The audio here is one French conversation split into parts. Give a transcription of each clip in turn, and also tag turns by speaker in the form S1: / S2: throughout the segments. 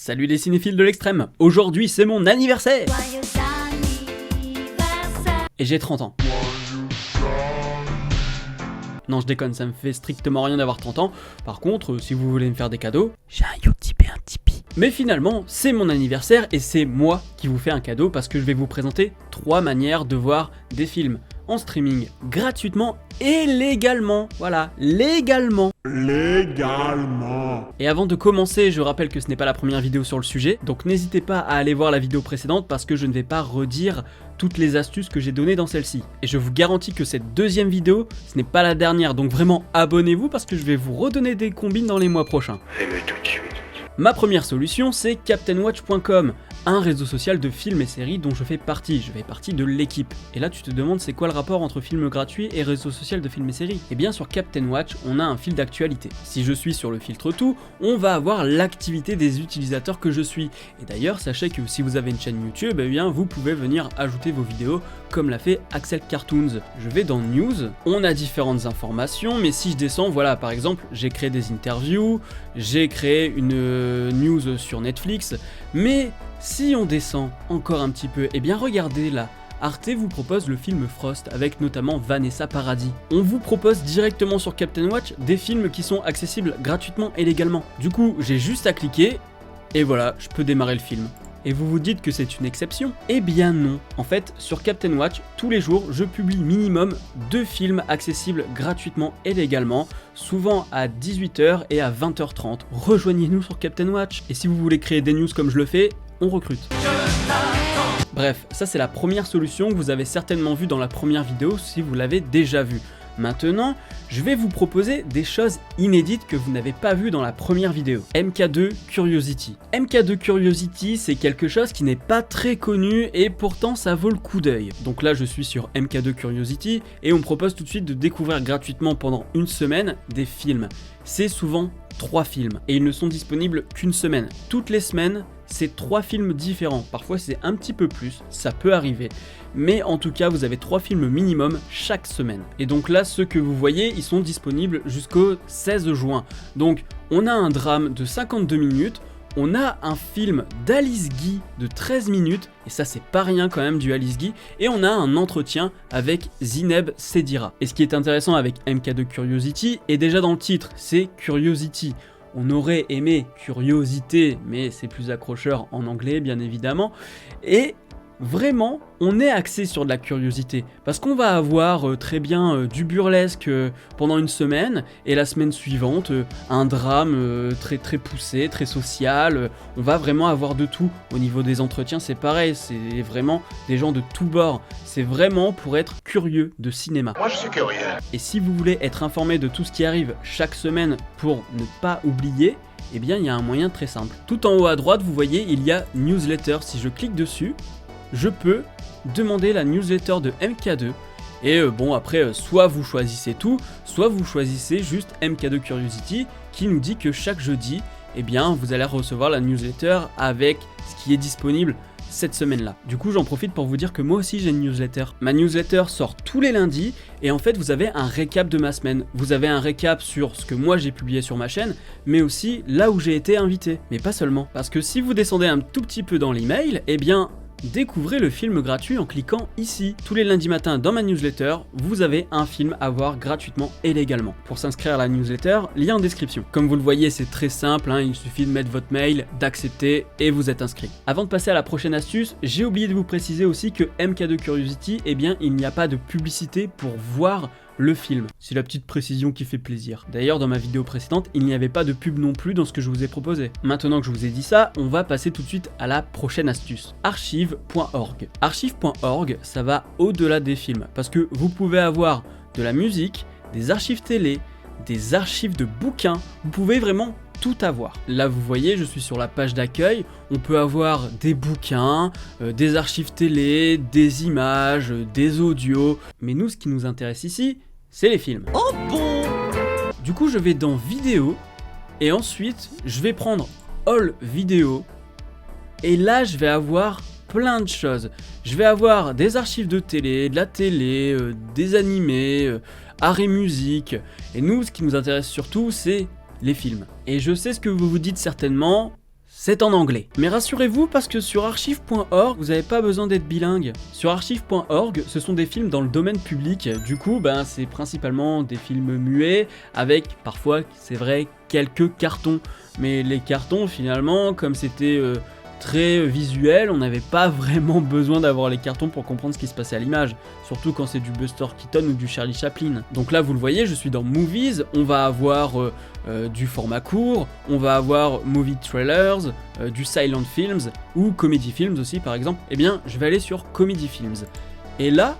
S1: Salut les cinéphiles de l'extrême, aujourd'hui c'est mon anniversaire. Et j'ai 30 ans. Non je déconne, ça me fait strictement rien d'avoir 30 ans. Par contre, si vous voulez me faire des cadeaux, j'ai un Utip et un Tipeee. Mais finalement, c'est mon anniversaire et c'est moi qui vous fais un cadeau parce que je vais vous présenter 3 manières de voir des films en streaming gratuitement et légalement. Voilà, légalement. Et avant de commencer, je rappelle que ce n'est pas la première vidéo sur le sujet, donc n'hésitez pas à aller voir la vidéo précédente parce que je ne vais pas redire toutes les astuces que j'ai données dans celle-ci. Et je vous garantis que cette deuxième vidéo, ce n'est pas la dernière, donc vraiment abonnez-vous parce que je vais vous redonner des combines dans les mois prochains.
S2: Fais-le tout de suite.
S1: Ma première solution, c'est CaptainWatch.com, un réseau social de films et séries dont je fais partie de l'équipe. Et là tu te demandes c'est quoi le rapport entre films gratuits et réseau social de films et séries? Et bien sur Captain Watch, on a un fil d'actualité. Si je suis sur le filtre tout, on va avoir l'activité des utilisateurs que je suis. Et d'ailleurs, sachez que si vous avez une chaîne YouTube, eh bien vous pouvez venir ajouter vos vidéos comme l'a fait Axel Cartoons. Je vais dans News, on a différentes informations, mais si je descends, voilà, par exemple, j'ai créé des interviews, j'ai créé une news sur Netflix, mais si on descend encore un petit peu, eh bien regardez là, Arte vous propose le film Frost avec notamment Vanessa Paradis. On vous propose directement sur Captain Watch des films qui sont accessibles gratuitement et légalement. Du coup, j'ai juste à cliquer et voilà, je peux démarrer le film. Et vous vous dites que c'est une exception? Eh bien non. En fait, sur Captain Watch, tous les jours, je publie minimum 2 films accessibles gratuitement et légalement, souvent à 18h et à 20h30. Rejoignez-nous sur Captain Watch. Et si vous voulez créer des news comme je le fais, on recrute. Bref, ça c'est la première solution que vous avez certainement vue dans la première vidéo si vous l'avez déjà vue. Maintenant, je vais vous proposer des choses inédites que vous n'avez pas vues dans la première vidéo. MK2 Curiosity. MK2 Curiosity, c'est quelque chose qui n'est pas très connu et pourtant ça vaut le coup d'œil. Donc là, je suis sur MK2 Curiosity et on me propose tout de suite de découvrir gratuitement pendant une semaine des films. C'est souvent 3 films et ils ne sont disponibles qu'une semaine. Toutes les semaines, c'est 3 films différents. Parfois c'est un petit peu plus, ça peut arriver. Mais en tout cas, vous avez 3 films minimum chaque semaine. Et donc là, ceux que vous voyez, ils sont disponibles jusqu'au 16 juin. Donc on a un drame de 52 minutes, on a un film d'Alice Guy de 13 minutes, et ça c'est pas rien quand même du Alice Guy, et on a un entretien avec Zineb Sedira. Et ce qui est intéressant avec MK2 Curiosity, et déjà dans le titre, c'est Curiosity. On aurait aimé Curiosité, mais c'est plus accrocheur en anglais bien évidemment, et vraiment, on est axé sur de la curiosité parce qu'on va avoir très bien du burlesque pendant une semaine et la semaine suivante un drame très poussé, très social. On va vraiment avoir de tout. Au niveau des entretiens, c'est pareil, c'est vraiment des gens de tous bords. C'est vraiment pour être curieux de cinéma.
S2: Moi je suis curieux.
S1: Et si vous voulez être informé de tout ce qui arrive chaque semaine pour ne pas oublier, eh bien il y a un moyen très simple. Tout en haut à droite, vous voyez, il y a Newsletter. Si je clique dessus, je peux demander la newsletter de MK2 et bon après soit vous choisissez tout, soit vous choisissez juste MK2 Curiosity qui nous dit que chaque jeudi, eh bien vous allez recevoir la newsletter avec ce qui est disponible cette semaine-là. Du coup j'en profite pour vous dire que moi aussi j'ai une newsletter. Ma newsletter sort tous les lundis et en fait vous avez un récap de ma semaine. Vous avez un récap sur ce que moi j'ai publié sur ma chaîne, mais aussi là où j'ai été invité. Mais pas seulement. Parce que si vous descendez un tout petit peu dans l'email, eh bien découvrez le film gratuit en cliquant ici. Tous les lundis matins dans ma newsletter, vous avez un film à voir gratuitement et légalement. Pour s'inscrire à la newsletter, lien en description. Comme vous le voyez, c'est très simple, il suffit de mettre votre mail, d'accepter et vous êtes inscrit. Avant de passer à la prochaine astuce, j'ai oublié de vous préciser aussi que MK2 Curiosity, eh bien il n'y a pas de publicité pour voir le film. C'est la petite précision qui fait plaisir. D'ailleurs, dans ma vidéo précédente, il n'y avait pas de pub non plus dans ce que je vous ai proposé. Maintenant que je vous ai dit ça, on va passer tout de suite à la prochaine astuce. Archive.org. Archive.org, ça va au-delà des films, parce que vous pouvez avoir de la musique, des archives télé, des archives de bouquins, vous pouvez vraiment tout avoir. Là vous voyez, je suis sur la page d'accueil, on peut avoir des bouquins, des archives télé, des images, des audios, mais nous ce qui nous intéresse ici, c'est les films. Oh bon! Du coup je vais dans vidéo, et ensuite je vais prendre All Vidéo, et là je vais avoir plein de choses. Je vais avoir des archives de télé, de la télé, des animés, art et musique, et nous ce qui nous intéresse surtout c'est les films. Et je sais ce que vous vous dites certainement, c'est en anglais. Mais rassurez-vous parce que sur archive.org, vous n'avez pas besoin d'être bilingue. Sur archive.org, ce sont des films dans le domaine public, du coup c'est principalement des films muets, avec parfois, c'est vrai, quelques cartons. Mais les cartons finalement, comme c'était très visuel, on n'avait pas vraiment besoin d'avoir les cartons pour comprendre ce qui se passait à l'image, surtout quand c'est du Buster Keaton ou du Charlie Chaplin. Donc là vous le voyez, je suis dans Movies, on va avoir du format court, on va avoir Movie Trailers, du Silent Films ou Comedy Films aussi par exemple. Eh bien je vais aller sur Comedy Films. Et là,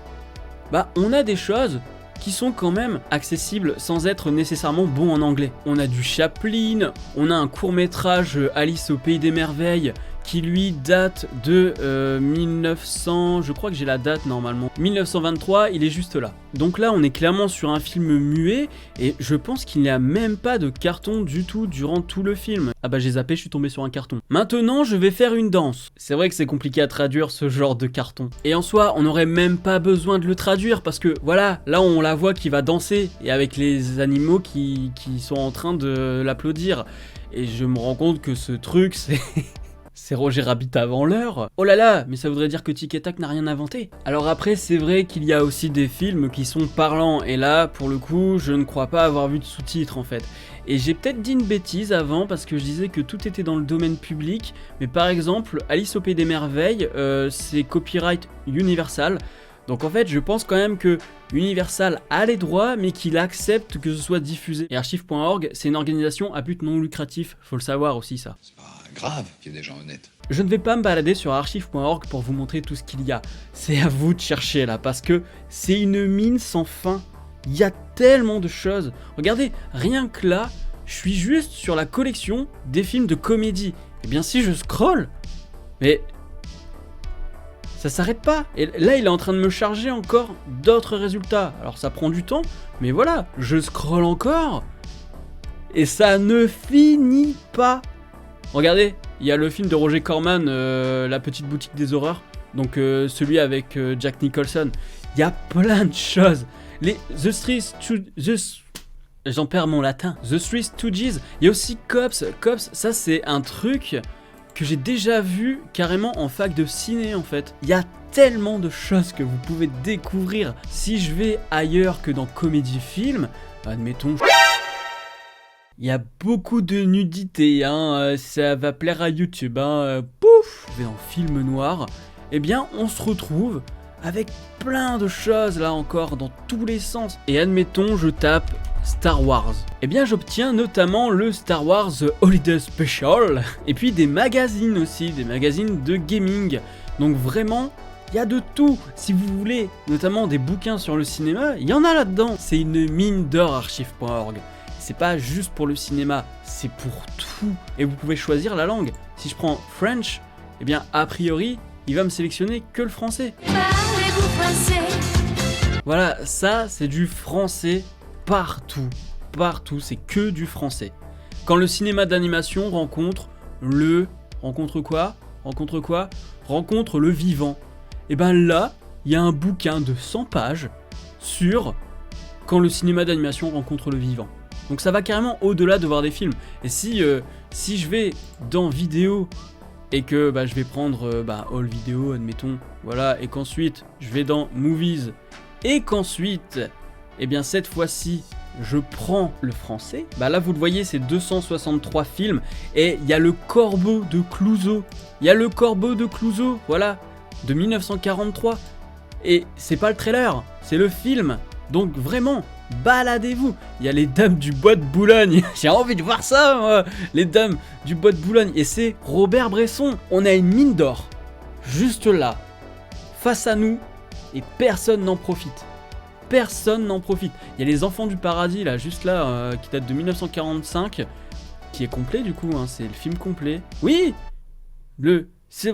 S1: on a des choses qui sont quand même accessibles sans être nécessairement bons en anglais. On a du Chaplin, on a un court-métrage Alice au Pays des Merveilles qui lui date de 1900, je crois que j'ai la date normalement, 1923, il est juste là. Donc là on est clairement sur un film muet et je pense qu'il n'y a même pas de carton du tout durant tout le film. Ah j'ai zappé, je suis tombé sur un carton. Maintenant je vais faire une danse. C'est vrai que c'est compliqué à traduire ce genre de carton. Et en soi on n'aurait même pas besoin de le traduire parce que voilà, là on la voit qui va danser et avec les animaux qui sont en train de l'applaudir. Et je me rends compte que ce truc c'est... C'est Roger Rabbit avant l'heure. Oh là là, mais ça voudrait dire que Tic et Tac n'a rien inventé. Alors après, c'est vrai qu'il y a aussi des films qui sont parlants, et là, pour le coup, je ne crois pas avoir vu de sous-titres en fait. Et j'ai peut-être dit une bêtise avant, parce que je disais que tout était dans le domaine public, mais par exemple, Alice au Pays des Merveilles, c'est copyright Universal. Donc en fait, je pense quand même que Universal a les droits, mais qu'il accepte que ce soit diffusé. Et archive.org, c'est une organisation à but non lucratif, faut le savoir aussi ça.
S2: C'est pas grave qu'il y ait des gens honnêtes.
S1: Je ne vais pas me balader sur archive.org pour vous montrer tout ce qu'il y a. C'est à vous de chercher là, parce que c'est une mine sans fin. Il y a tellement de choses. Regardez, rien que là, je suis juste sur la collection des films de comédie. Et bien si je scrolle, mais... ça s'arrête pas, et là il est en train de me charger encore d'autres résultats. Alors ça prend du temps, mais voilà, je scrolle encore, et ça ne finit pas. Regardez, il y a le film de Roger Corman, La Petite Boutique des Horreurs, donc celui avec Jack Nicholson. Il y a plein de choses. J'en perds mon latin. The Three Stooges, il y a aussi Cops. Cops, ça c'est un truc... que j'ai déjà vu carrément en fac de ciné en fait. Il y a tellement de choses que vous pouvez découvrir. Si je vais ailleurs que dans Comedy Film, admettons... il y a beaucoup de nudité, ça va plaire à YouTube, pouf. Je vais dans Film Noir, eh bien on se retrouve avec plein de choses là encore dans tous les sens. Et admettons je tape Star Wars. Eh bien j'obtiens notamment le Star Wars Holiday Special et puis des magazines aussi, des magazines de gaming. Donc vraiment, il y a de tout. Si vous voulez notamment des bouquins sur le cinéma, il y en a là-dedans. C'est une mine d'or archive.org. C'est pas juste pour le cinéma, c'est pour tout. Et vous pouvez choisir la langue. Si je prends French, eh bien a priori, il va me sélectionner que le français. Parlez-vous français ? Voilà, ça c'est du français. Partout, c'est que du français. Quand le cinéma d'animation rencontre le vivant. Et ben là, il y a un bouquin de 100 pages sur quand le cinéma d'animation rencontre le vivant. Donc ça va carrément au-delà de voir des films. Et si je vais dans vidéo et que je vais prendre all vidéo, admettons, voilà, et qu'ensuite je vais dans movies et qu'ensuite et bien cette fois-ci, je prends le français. Là vous le voyez, c'est 263 films et il y a le Corbeau de Clouseau. Voilà, de 1943. Et c'est pas le trailer, c'est le film. Donc vraiment, baladez-vous. Il y a les Dames du Bois de Boulogne. J'ai envie de voir ça, moi. Les Dames du Bois de Boulogne. Et c'est Robert Bresson. On a une mine d'or, juste là, face à nous, et personne n'en profite. Personne n'en profite. Il y a les Enfants du Paradis là, juste là, qui date de 1945, qui est complet du coup, c'est le film complet. Oui,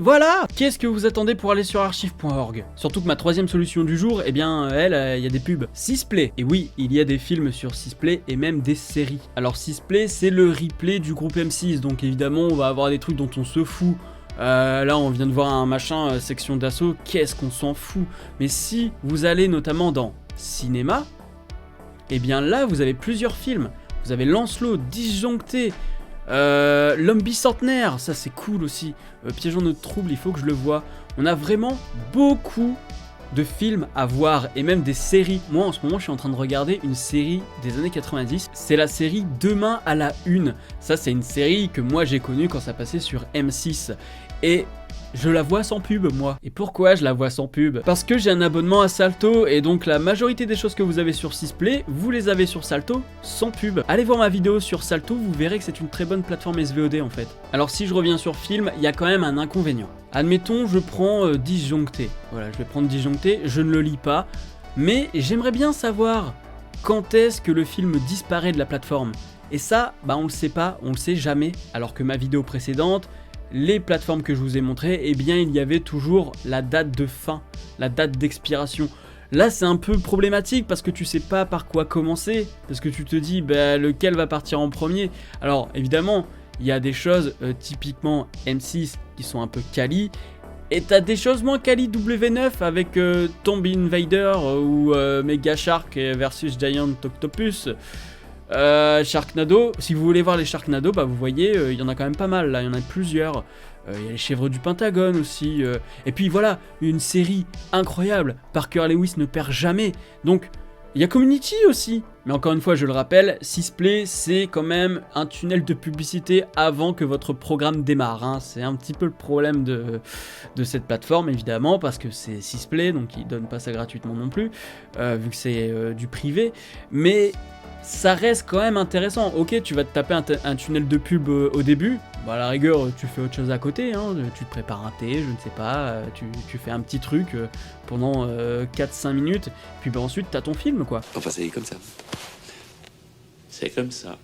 S1: voilà. Qu'est-ce que vous attendez pour aller sur archive.org ? Surtout que ma troisième solution du jour, eh bien, il y a des pubs. Sisplay. Et oui, il y a des films sur Sisplay et même des séries. Alors Sisplay, c'est le replay du groupe M6, donc évidemment, on va avoir des trucs dont on se fout. Là on vient de voir un machin section d'assaut, qu'est-ce qu'on s'en fout. Mais si vous allez notamment dans cinéma, et bien là vous avez plusieurs films. Vous avez Lancelot, Disjoncté, L'homme bicentenaire, ça c'est cool aussi. Piégeons notre trouble, il faut que je le voie. On a vraiment beaucoup de films à voir et même des séries. Moi en ce moment je suis en train de regarder une série des années 90, c'est la série Demain à la Une. Ça c'est une série que moi j'ai connue quand ça passait sur M6 et je la vois sans pub moi. Et pourquoi je la vois sans pub? Parce que j'ai un abonnement à Salto et donc la majorité des choses que vous avez sur Sisplay, vous les avez sur Salto sans pub. Allez voir ma vidéo sur Salto, vous verrez que c'est une très bonne plateforme SVOD en fait. Alors si je reviens sur film, il y a quand même un inconvénient. Admettons je prends Disjoncté. Voilà, je vais prendre Disjoncté, je ne le lis pas, mais j'aimerais bien savoir quand est-ce que le film disparaît de la plateforme. Et ça, bah on le sait pas, on le sait jamais, alors que ma vidéo précédente, les plateformes que je vous ai montrées, eh bien il y avait toujours la date de fin, la date d'expiration. Là c'est un peu problématique parce que tu sais pas par quoi commencer, parce que tu te dis bah, lequel va partir en premier. Alors évidemment il y a des choses typiquement M6 qui sont un peu quali, et t'as des choses moins quali W9 avec Tomb Invader ou Mega Shark versus Giant Octopus. Sharknado, si vous voulez voir les Sharknado, bah vous voyez, il y en a quand même pas mal là, il y en a plusieurs. Il y a les chèvres du Pentagone aussi. Et puis voilà, une série incroyable. Parker Lewis ne perd jamais. Donc, il y a Community aussi. Mais encore une fois, je le rappelle, Sisplay, c'est quand même un tunnel de publicité avant que votre programme démarre. Hein. C'est un petit peu le problème de cette plateforme, évidemment, parce que c'est Sisplay, donc ils donnent pas ça gratuitement non plus, vu que c'est du privé. Mais ça reste quand même intéressant. Ok, tu vas te taper un tunnel de pub au début. Bah, à la rigueur, tu fais autre chose à côté. Hein. Tu te prépares un thé, je ne sais pas. Tu fais un petit truc pendant 4-5 minutes. Puis bah, ensuite, t'as ton film, quoi.
S3: Enfin, c'est comme ça. C'est comme ça.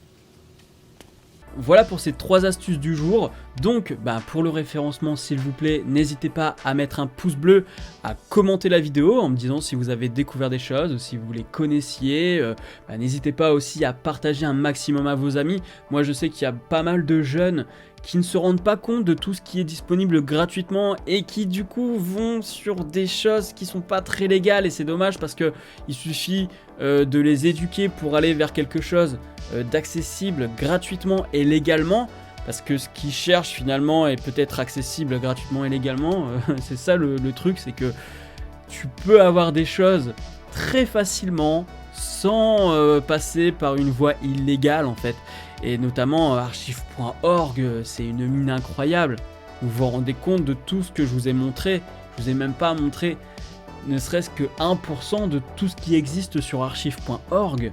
S1: Voilà pour ces 3 astuces du jour. Donc bah, pour le référencement s'il vous plaît, n'hésitez pas à mettre un pouce bleu, à commenter la vidéo en me disant si vous avez découvert des choses ou si vous les connaissiez. N'hésitez pas aussi à partager un maximum à vos amis. Moi je sais qu'il y a pas mal de jeunes qui ne se rendent pas compte de tout ce qui est disponible gratuitement et qui du coup vont sur des choses qui sont pas très légales, et c'est dommage parce que il suffit de les éduquer pour aller vers quelque chose d'accessible gratuitement et légalement, parce que ce qu'ils cherchent finalement est peut-être accessible gratuitement et légalement. C'est ça le truc, c'est que tu peux avoir des choses très facilement sans passer par une voie illégale en fait. Et notamment archive.org, c'est une mine incroyable. Vous vous rendez compte de tout ce que je vous ai montré. Je vous ai même pas montré ne serait-ce que 1% de tout ce qui existe sur archive.org.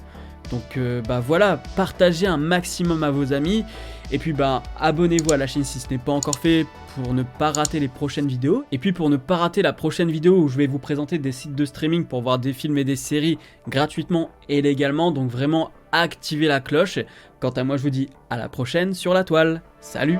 S1: Donc bah voilà, partagez un maximum à vos amis. Et puis bah abonnez-vous à la chaîne si ce n'est pas encore fait pour ne pas rater les prochaines vidéos. Et puis pour ne pas rater la prochaine vidéo où je vais vous présenter des sites de streaming pour voir des films et des séries gratuitement et légalement. Donc vraiment activez la cloche. Quant à moi je vous dis à la prochaine sur la toile. Salut!